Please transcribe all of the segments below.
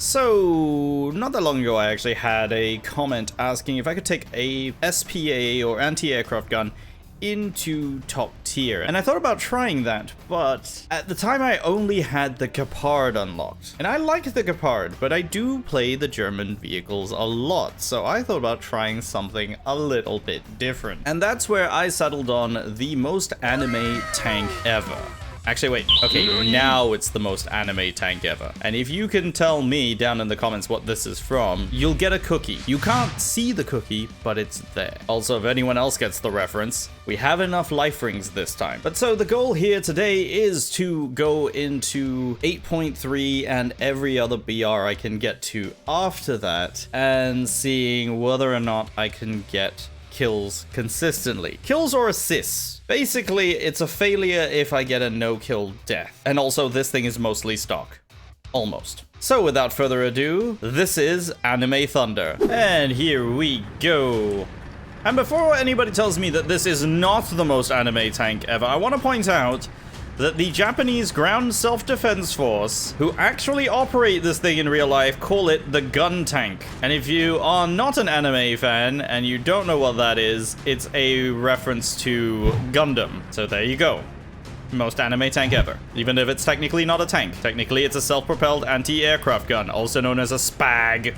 So, not that long ago I actually had a comment asking if I could take a SPAAG or anti-aircraft gun into top tier, and I thought about trying that, but at the time I only had the Gepard unlocked, and I like the Gepard, but I do play the German vehicles a lot, so I thought about trying something a little bit different, and that's where I settled on the most anime tank ever. Actually, wait. Okay, now it's the most anime tank ever. And if you can tell me down in the comments what this is from, you'll get a cookie. You can't see the cookie, but it's there. Also, if anyone else gets the reference, we have enough life rings this time. But so the goal here today is to go into 8.3 and every other BR I can get to after that, and seeing whether or not I can get kills consistently. Kills or assists. Basically, it's a failure if I get a no-kill death. And also, this thing is mostly stock. Almost. So, without further ado, this is Anime Thunder. And here we go. And before anybody tells me that this is not the most anime tank ever, I want to point out that the Japanese Ground Self-Defense Force, who actually operate this thing in real life, call it the gun tank. And if you are not an anime fan and you don't know what that is, it's a reference to Gundam. So there you go. Most anime tank ever. Even if it's technically not a tank. Technically, it's a self-propelled anti-aircraft gun, also known as a SPAAG.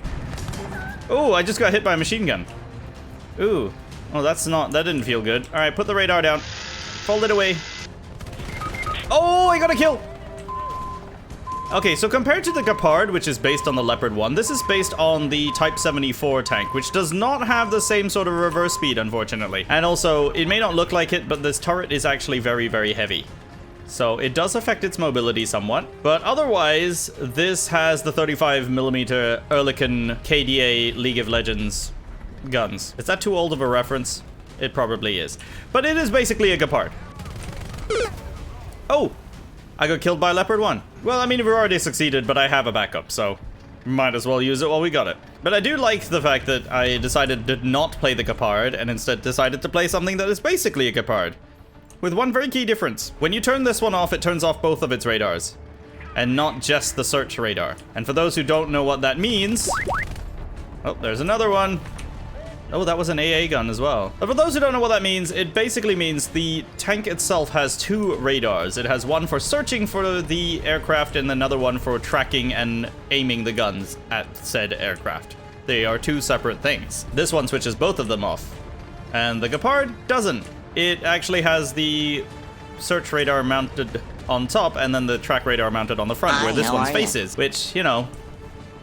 Oh, I just got hit by a machine gun. Ooh. Oh, that didn't feel good. All right, put the radar down. Fold it away. Oh, I got a kill! Okay, so compared to the Gepard, which is based on the Leopard 1, this is based on the Type 74 tank, which does not have the same sort of reverse speed, unfortunately. And also, it may not look like it, but this turret is actually very, very heavy. So it does affect its mobility somewhat. But otherwise, this has the 35mm Ehrlichen KDA League of Legends guns. Is that too old of a reference? It probably is. But it is basically a Gepard. Oh, I got killed by Leopard 1. Well, I mean, we've already succeeded, but I have a backup, so might as well use it while we got it. But I do like the fact that I decided to not play the Gepard and instead decided to play something that is basically a Gepard. With one very key difference. When you turn this one off, it turns off both of its radars. And not just the search radar. And for those who don't know what that means... Oh, there's another one. Oh, that was an AA gun as well. But for those who don't know what that means, it basically means the tank itself has two radars. It has one for searching for the aircraft and another one for tracking and aiming the guns at said aircraft. They are two separate things. This one switches both of them off. And the Gepard doesn't. It actually has the search radar mounted on top and then the track radar mounted on the front where this one's face is, which, you know,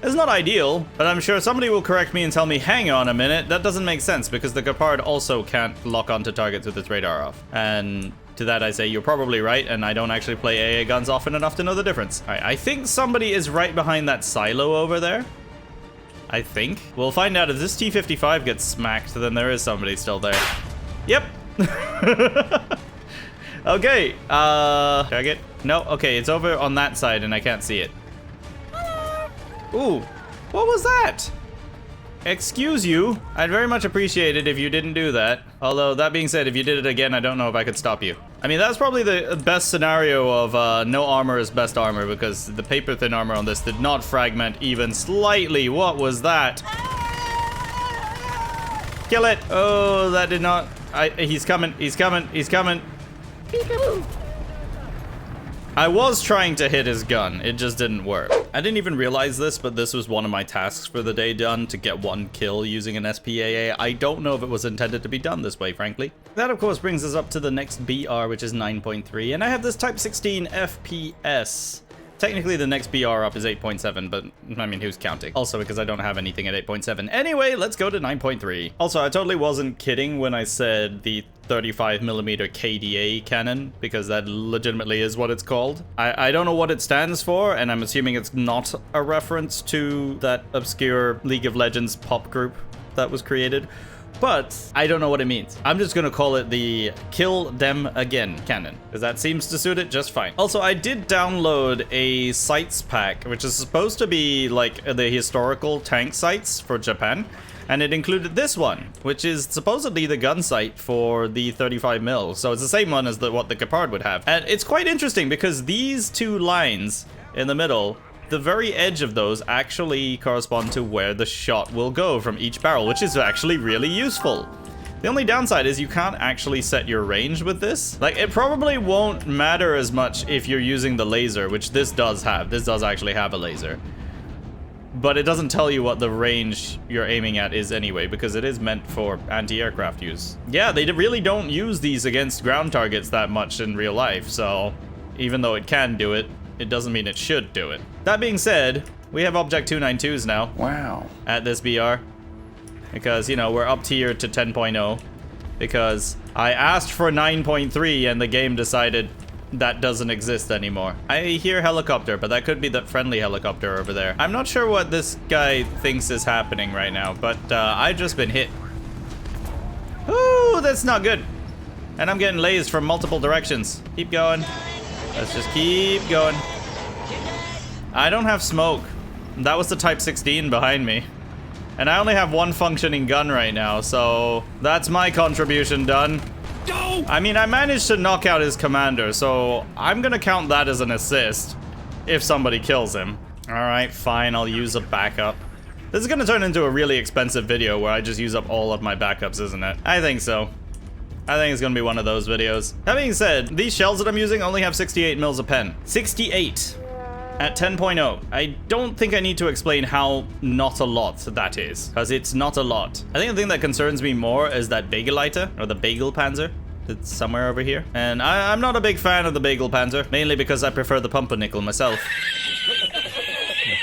it's not ideal, but I'm sure somebody will correct me and tell me, hang on a minute, that doesn't make sense because the Gepard also can't lock onto targets with its radar off. And to that I say, you're probably right, and I don't actually play AA guns often enough to know the difference. All right, I think somebody is right behind that silo over there. I think. We'll find out if this T-55 gets smacked, then there is somebody still there. Yep. Okay, target. No, okay, it's over on that side and I can't see it. Ooh, what was that? Excuse you. I'd very much appreciate it if you didn't do that. Although, that being said, if you did it again, I don't know if I could stop you. I mean, that's probably the best scenario of no armor is best armor, because the paper-thin armor on this did not fragment even slightly. What was that? Kill it. Oh, that did not... he's coming. He's coming. He's coming. Peekaboo. I was trying to hit his gun, it just didn't work. I didn't even realize this, but this was one of my tasks for the day done, to get one kill using an SPAAG. I don't know if it was intended to be done this way, frankly. That, of course, brings us up to the next BR, which is 9.3, and I have this Type 16 FPS. Technically, the next BR up is 8.7, but, I mean, who's counting? Also, because I don't have anything at 8.7. Anyway, let's go to 9.3. Also, I totally wasn't kidding when I said the 35mm KDA cannon, because that legitimately is what it's called. I don't know what it stands for, and I'm assuming it's not a reference to that obscure League of Legends pop group that was created. But I don't know what it means. I'm just gonna call it the Kill Them Again cannon, because that seems to suit it just fine. Also, I did download a sights pack, which is supposed to be like the historical tank sights for Japan, and it included this one, which is supposedly the gun sight for the 35mm. So it's the same one as what the Gepard would have. And it's quite interesting because these two lines in the middle the very edge of those actually correspond to where the shot will go from each barrel, which is actually really useful. The only downside is you can't actually set your range with this. Like, it probably won't matter as much if you're using the laser, which this does have. This does actually have a laser. But it doesn't tell you what the range you're aiming at is anyway, because it is meant for anti-aircraft use. Yeah, they really don't use these against ground targets that much in real life, so even though it can do it, it doesn't mean it should do it. That being said, we have Object 292s now. Wow. At this BR. Because, you know, we're up tier to 10.0. Because I asked for 9.3 and the game decided that doesn't exist anymore. I hear helicopter, but that could be the friendly helicopter over there. I'm not sure what this guy thinks is happening right now, but I've just been hit. Ooh, that's not good. And I'm getting lased from multiple directions. Keep going. Let's just keep going. I don't have smoke. That was the Type 16 behind me. And I only have one functioning gun right now, so that's my contribution done. I mean, I managed to knock out his commander, so I'm gonna count that as an assist if somebody kills him. Alright, fine, I'll use a backup. This is gonna turn into a really expensive video where I just use up all of my backups, isn't it? I think so. I think it's gonna be one of those videos. That being said, these shells that I'm using only have 68 mils a pen. 68 at 10.0. I don't think I need to explain how not a lot that is, because it's not a lot. I think the thing that concerns me more is that Bageliter, or the Bagel Panzer. It's somewhere over here. And I'm not a big fan of the Bagel Panzer, mainly because I prefer the Pumpernickel myself.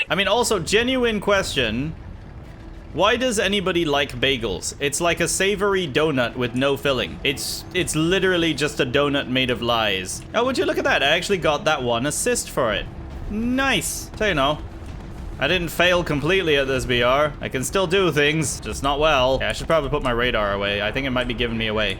I mean, also, genuine question. Why does anybody like bagels? It's like a savory donut with no filling. It's literally just a donut made of lies. Oh, would you look at that? I actually got that one assist for it. Nice. So, you know, I didn't fail completely at this BR. I can still do things, just not well. Yeah, I should probably put my radar away. I think it might be giving me away.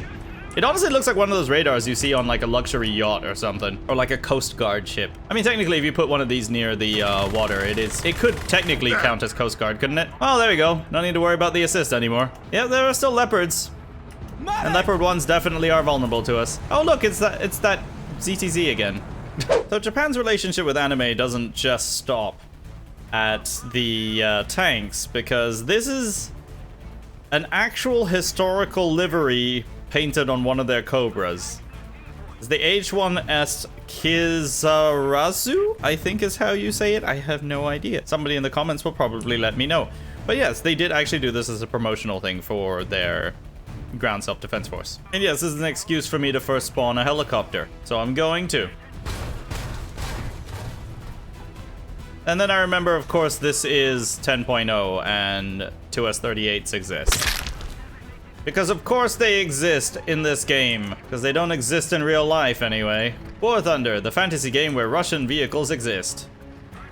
It honestly looks like one of those radars you see on like a luxury yacht or something, or like a Coast Guard ship. I mean, technically, if you put one of these near the water, it could technically count as Coast Guard, couldn't it? Oh, there we go. No need to worry about the assist anymore. Yeah, there are still leopards. And leopard ones definitely are vulnerable to us. Oh, look, it's that ZTZ again. So Japan's relationship with anime doesn't just stop at the tanks, because this is an actual historical livery painted on one of their Cobras. It's the H1S Kizarazu, I think is how you say it. I have no idea. Somebody in the comments will probably let me know. But yes, they did actually do this as a promotional thing for their ground self-defense force. And yes, this is an excuse for me to first spawn a helicopter. So I'm going to. And then I remember, of course, this is 10.0 and 2S38s exist. Because of course they exist in this game, because they don't exist in real life anyway. War Thunder, the fantasy game where Russian vehicles exist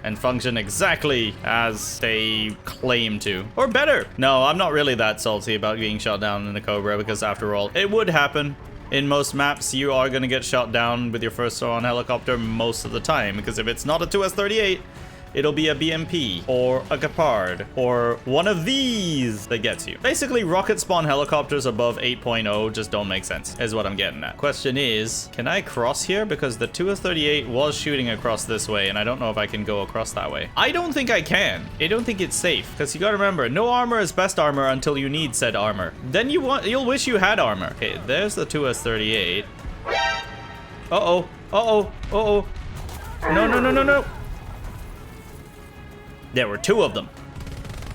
and function exactly as they claim to. Or better. No, I'm not really that salty about being shot down in a Cobra, because after all, it would happen. In most maps, you are gonna get shot down with your first on helicopter most of the time, because if it's not a 2S38, it'll be a BMP, or a Gepard, or one of these that gets you. Basically, rocket spawn helicopters above 8.0 just don't make sense, is what I'm getting at. Question is, can I cross here? Because the 2S38 was shooting across this way, and I don't know if I can go across that way. I don't think I can. I don't think it's safe, because you gotta remember, no armor is best armor until you need said armor. Then you'll wish you had armor. Okay, there's the 2S38. Uh-oh, uh-oh, uh-oh. No, no, no, no, no. There were two of them.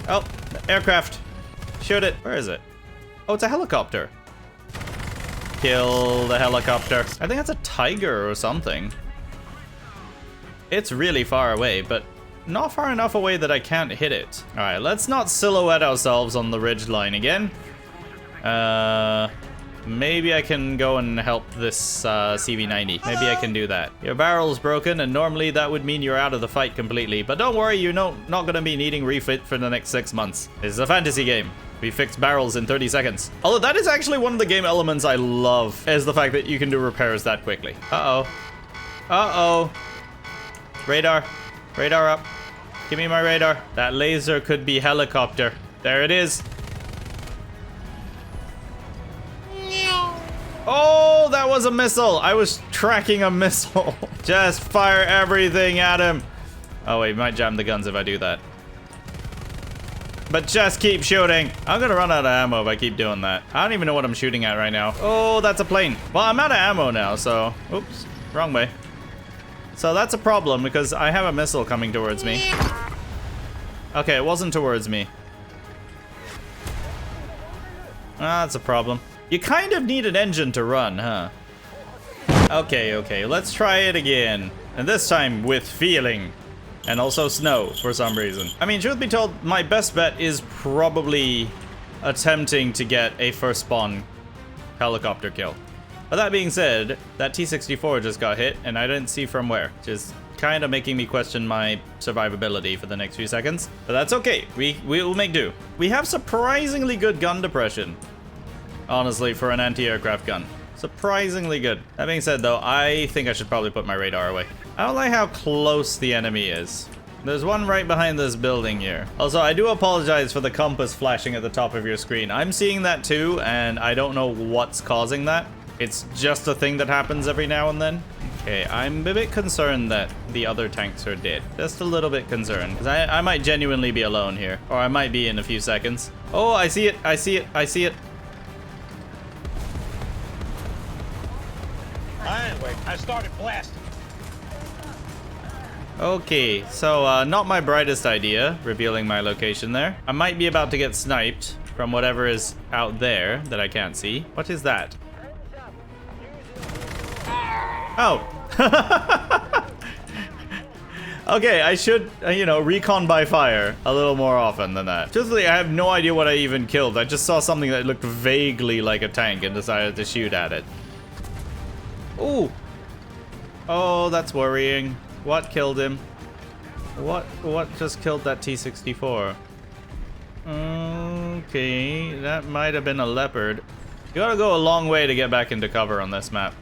Oh, aircraft. Shoot it. Where is it? Oh, it's a helicopter. Kill the helicopter. I think that's a Tiger or something. It's really far away, but not far enough away that I can't hit it. All right, let's not silhouette ourselves on the ridge line again. Maybe I can go and help this CV-90. Maybe I can do that. Your barrel's broken, and normally that would mean you're out of the fight completely. But don't worry, you're not going to be needing refit for the next 6 months. This is a fantasy game. We fix barrels in 30 seconds. Although that is actually one of the game elements I love, is the fact that you can do repairs that quickly. Uh-oh. Uh-oh. Radar. Radar up. Give me my radar. That laser could be helicopter. There it is. Oh, that was a missile. I was tracking a missile. Just fire everything at him. Oh wait, might jam the guns if I do that. But just keep shooting. I'm gonna run out of ammo if I keep doing that. I don't even know what I'm shooting at right now. Oh, that's a plane. Well, I'm out of ammo now, so... Oops, wrong way. So that's a problem because I have a missile coming towards me. Okay, it wasn't towards me. Ah, that's a problem. You kind of need an engine to run, huh? Okay, let's try it again. And this time with feeling. And also snow, for some reason. I mean, truth be told, my best bet is probably attempting to get a first spawn helicopter kill. But that being said, that T-64 just got hit, and I didn't see from where, which is kind of making me question my survivability for the next few seconds. But that's okay, we will make do. We have surprisingly good gun depression, honestly, for an anti-aircraft gun. Surprisingly good. That being said, though, I think I should probably put my radar away. I don't like how close the enemy is. There's one right behind this building here. Also, I do apologize for the compass flashing at the top of your screen. I'm seeing that too, and I don't know what's causing that. It's just a thing that happens every now and then. Okay, I'm a bit concerned that the other tanks are dead. Just a little bit concerned, because I might genuinely be alone here. Or I might be in a few seconds. Oh, I see it, I see it, I see it. Anyway, I started blasting. Okay, so not my brightest idea, revealing my location there. I might be about to get sniped from whatever is out there that I can't see. What is that? Oh. Okay, I should, you know, recon by fire a little more often than that. Truthfully, I have no idea what I even killed. I just saw something that looked vaguely like a tank and decided to shoot at it. Ooh. Oh, that's worrying. What killed him? What just killed that T-64? Okay, that might have been a Leopard. You gotta go a long way to get back into cover on this map.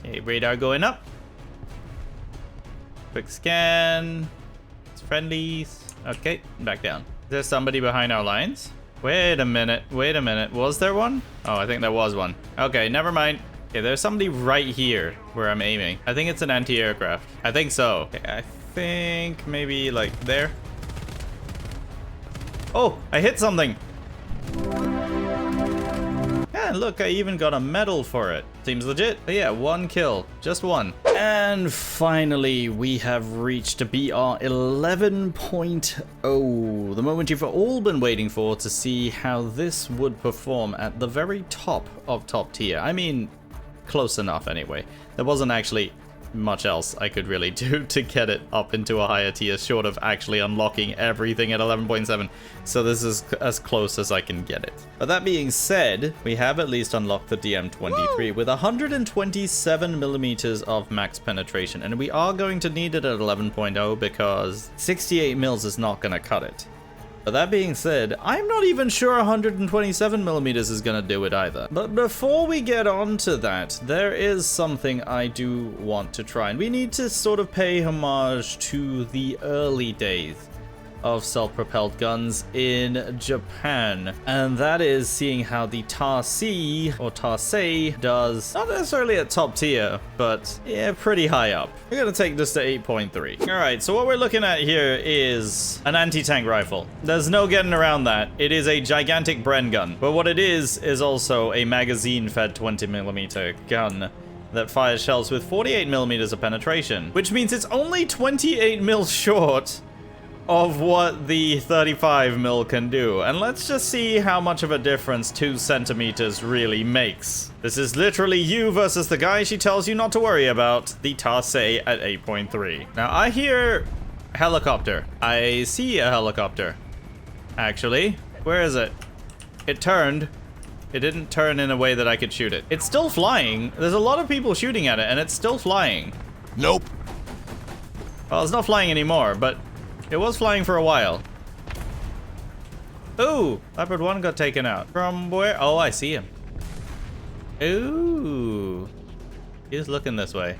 Okay, radar going up. Quick scan. It's friendlies. Okay, back down. Is there somebody behind our lines? Wait a minute, wait a minute. Was there one? Oh, I think there was one. Okay, never mind. Okay, there's somebody right here where I'm aiming. I think it's an anti-aircraft. I think so. Okay, I think maybe like there. Oh, I hit something. Yeah, look, I even got a medal for it. Seems legit. But yeah, one kill. Just one. And finally, we have reached BR 11.0. The moment you've all been waiting for to see how this would perform at the very top of top tier. I mean, close enough anyway. There wasn't actually much else I could really do to get it up into a higher tier short of actually unlocking everything at 11.7. So this is as close as I can get it. But that being said, we have at least unlocked the DM23 with 127 millimeters of max penetration, and we are going to need it at 11.0 because 68 mils is not going to cut it. But that being said, I'm not even sure 127 millimeters is gonna do it either. But before we get on to that, there is something I do want to try, and we need to sort of pay homage to the early days of self-propelled guns in Japan, and that is seeing how the Tar-C or Tar-Se does, not necessarily at top tier, but yeah, pretty high up. We're gonna take this to 8.3. All right, so what we're looking at here is an anti-tank rifle. There's no getting around that. It is a gigantic Bren gun, but what it is also a magazine-fed 20mm gun that fires shells with 48 millimeters of penetration, which means it's only 28 mil short of what the 35 mil can do. And let's just see how much of a difference 2 centimeters really makes. This is literally you versus the guy she tells you not to worry about, the Tar-Se at 8.3. Now I hear helicopter. I see a helicopter. Actually, where is it? It turned. It didn't turn in a way that I could shoot it. It's still flying. There's a lot of people shooting at it and it's still flying. Nope. Well, it's not flying anymore, but it was flying for a while. Ooh, Leopard 1 got taken out. From where? Oh, I see him. Ooh. He's looking this way.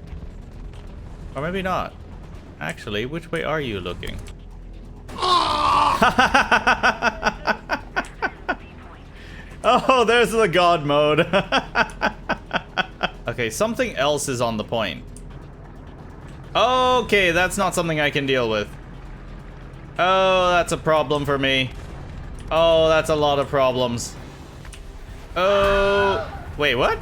Or maybe not. Actually, which way are you looking? Oh, there's the God mode. Okay, something else is on the point. Okay, that's not something I can deal with. Oh, that's a problem for me. Oh, that's a lot of problems. Oh, wait, what?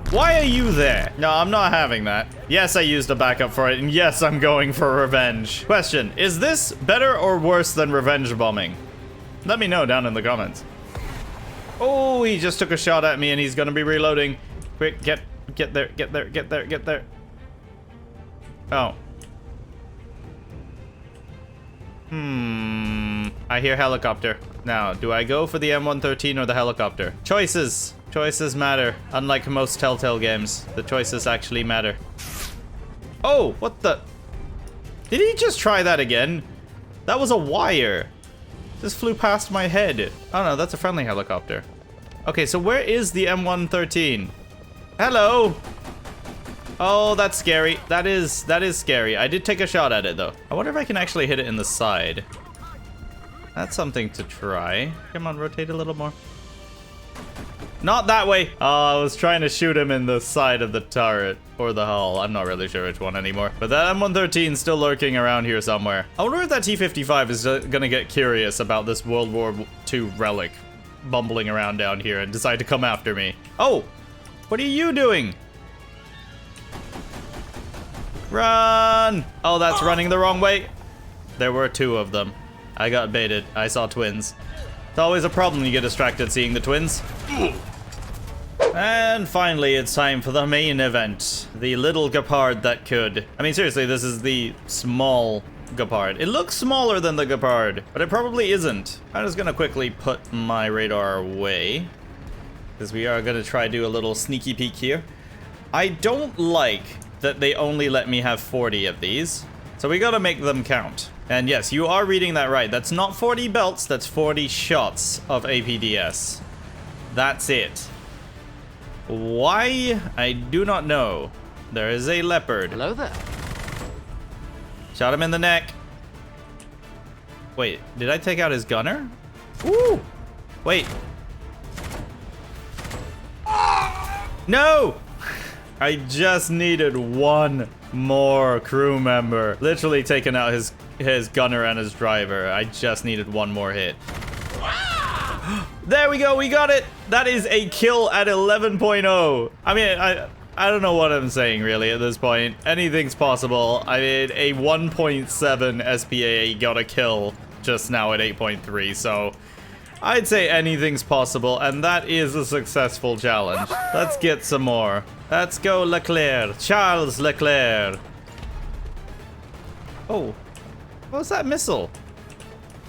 Why are you there? No, I'm not having that. Yes, I used a backup for it, and yes, I'm going for revenge. Question, is this better or worse than revenge bombing? Let me know down in the comments. Oh, he just took a shot at me and he's gonna be reloading. Quick, get there, get there, get there, get there. Oh. I hear helicopter. Now, do I go for the M113 or the helicopter? Choices. Choices matter. Unlike most Telltale games, the choices actually matter. Oh, what the? Did he just try that again? That was a wire. Just flew past my head. Oh no, that's a friendly helicopter. Okay, so where is the M113? Hello. Oh, that's scary. That is scary. I did take a shot at it though. I wonder if I can actually hit it in the side. That's something to try. Come on, rotate a little more. Not that way. Oh, I was trying to shoot him in the side of the turret or the hull. I'm not really sure which one anymore. But that M113 is still lurking around here somewhere. I wonder if that T-55 is gonna get curious about this World War II relic bumbling around down here and decide to come after me. Oh, what are you doing? Run! Oh, that's running the wrong way. There were two of them. I got baited. I saw twins. It's always a problem when you get distracted seeing the twins. And finally, it's time for the main event. The little Gepard that could. I mean, seriously, this is the small Gepard. It looks smaller than the Gepard, but it probably isn't. I'm just gonna quickly put my radar away, because we are gonna try to do a little sneaky peek here. I don't like that they only let me have 40 of these, so we gotta make them count. And yes, you are reading that right. That's not 40 belts, that's 40 shots of APDS. That's it. Why? I do not know. There is a leopard. Hello there. Shot him in the neck. Wait, did I take out his gunner? Ooh! Wait. No! I just needed one more crew member. Literally taking out his gunner and his driver. I just needed one more hit. There we go, we got it! That is a kill at 11.0. I mean, I don't know what I'm saying really at this point. Anything's possible. I mean, a 1.7 SPAA got a kill just now at 8.3, so I'd say anything's possible, and that is a successful challenge. Let's get some more. Let's go Leclerc. Charles Leclerc. Oh, what was that missile?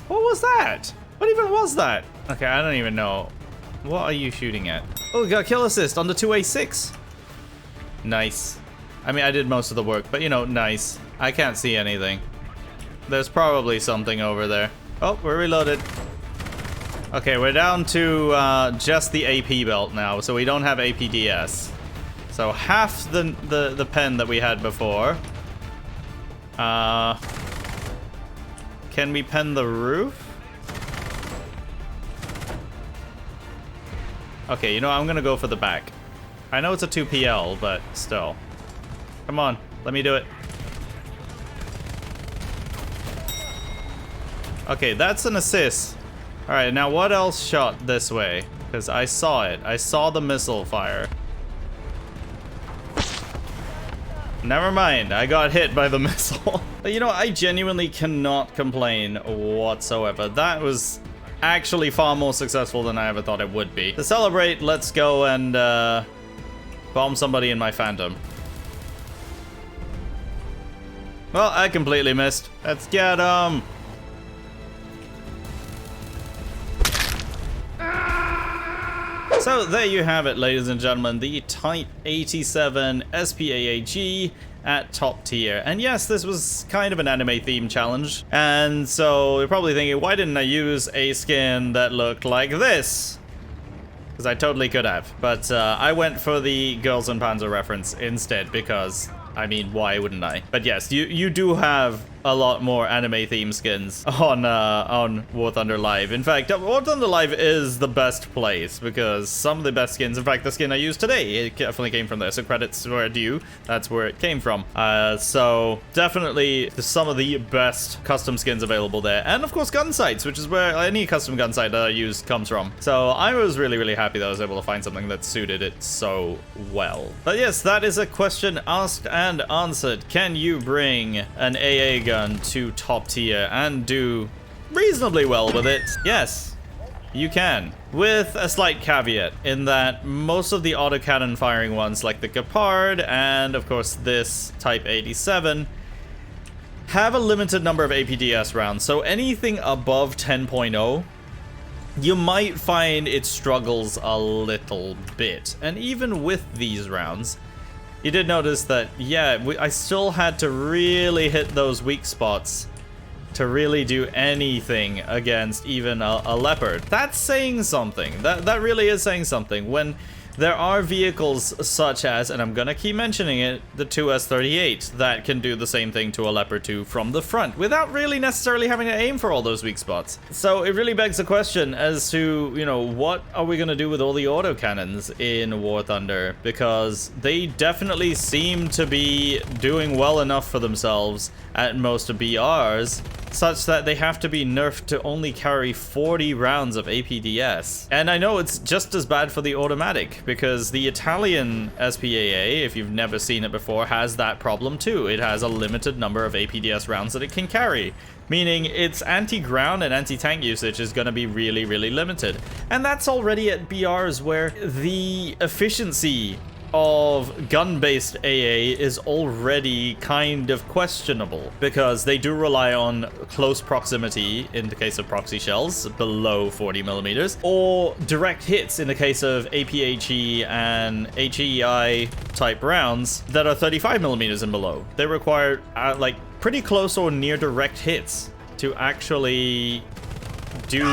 What was that? What even was that? Okay, I don't even know. What are you shooting at? Oh, we got kill assist on the 2A6. Nice. I mean, I did most of the work, but you know, nice. I can't see anything. There's probably something over there. Oh, we're reloaded. Okay, we're down to just the AP belt now, so we don't have APDS. So half the pen that we had before. Can we pen the roof? Okay, you know, I'm gonna go for the back. I know it's a 2PL, but still. Come on, let me do it. Okay, that's an assist. All right, now what else shot this way? Because I saw it. I saw the missile fire. Never mind, I got hit by the missile. But you know, I genuinely cannot complain whatsoever. That was actually far more successful than I ever thought it would be. To celebrate, let's go and bomb somebody in my Phantom. Well, I completely missed. Let's get him. So there you have it, ladies and gentlemen, the Type 87 SPAAG at top tier. And yes, this was kind of an anime theme challenge. And so you're probably thinking, why didn't I use a skin that looked like this? Because I totally could have. But I went for the Girls and Panzer reference instead because, I mean, why wouldn't I? But yes, you do have a lot more anime theme skins on War Thunder Live. In fact, War Thunder Live is the best place because some of the best skins, in fact, the skin I used today, it definitely came from there. So credits were due. That's where it came from. So definitely some of the best custom skins available there. And of course, gun sights, which is where any custom gun sight that I used comes from. So I was really, really happy that I was able to find something that suited it so well. But yes, that is a question asked and answered. Can you bring an AA gun to top tier and do reasonably well with it? Yes, you can. With a slight caveat in that most of the autocannon firing ones like the Gepard and of course this Type 87 have a limited number of APDS rounds. So anything above 10.0 you might find it struggles a little bit. And even with these rounds, you did notice that, yeah, I still had to really hit those weak spots to really do anything against even a Leopard. That's saying something. That really is saying something. When there are vehicles such as, and I'm gonna keep mentioning it, the 2S38 that can do the same thing to a Leopard 2 from the front without really necessarily having to aim for all those weak spots. So it really begs the question as to, you know, what are we gonna do with all the autocannons in War Thunder? Because they definitely seem to be doing well enough for themselves at most of BRs, such that they have to be nerfed to only carry 40 rounds of APDS. And I know it's just as bad for the automatic, because the Italian SPAA, if you've never seen it before, has that problem too. It has a limited number of APDS rounds that it can carry, meaning its anti-ground and anti-tank usage is going to be really, really limited. And that's already at BRs where the efficiency of gun-based AA is already kind of questionable because they do rely on close proximity in the case of proxy shells below 40 millimeters, or direct hits in the case of APHE and HEI type rounds that are 35 millimeters and below. They require like pretty close or near direct hits to actually do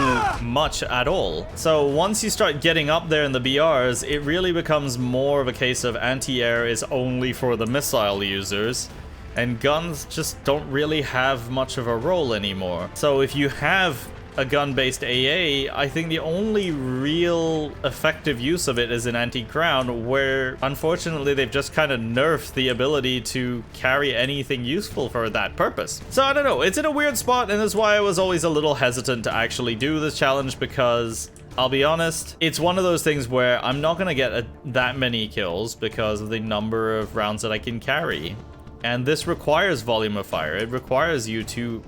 much at all. So once you start getting up there in the BRs, it really becomes more of a case of anti-air is only for the missile users, and guns just don't really have much of a role anymore. So if you have a gun-based AA, I think the only real effective use of it is in anti-ground, where unfortunately they've just kind of nerfed the ability to carry anything useful for that purpose. So I don't know, it's in a weird spot, and that's why I was always a little hesitant to actually do this challenge, because I'll be honest, it's one of those things where I'm not gonna get that many kills because of the number of rounds that I can carry. And this requires volume of fire. It requires you to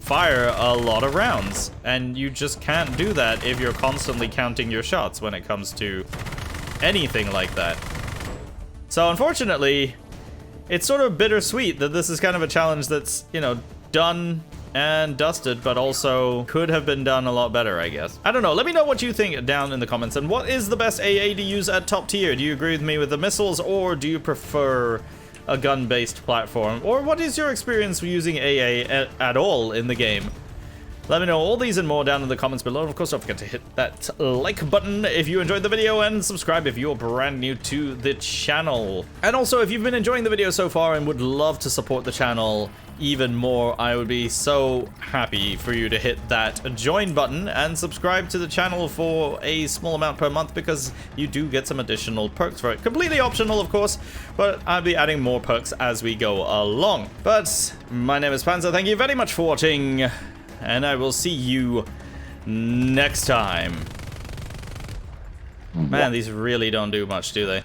fire a lot of rounds, and you just can't do that if you're constantly counting your shots when it comes to anything like that. So unfortunately, it's sort of bittersweet that this is kind of a challenge that's, you know, done and dusted, but also could have been done a lot better, I guess. I don't know. Let me know what you think down in the comments, and what is the best AA to use at top tier? Do you agree with me with the missiles, or do you prefer a gun-based platform? Or what is your experience using AA at all in the game? Let me know all these and more down in the comments below. And of course, don't forget to hit that like button if you enjoyed the video, and subscribe if you're brand new to the channel. And also, if you've been enjoying the video so far and would love to support the channel even more, I would be so happy for you to hit that join button and subscribe to the channel for a small amount per month, because you do get some additional perks for it. Completely optional, of course, but I'll be adding more perks as we go along. But my name is Panzer. Thank you very much for watching, and I will see you next time. Man, these really don't do much, do they?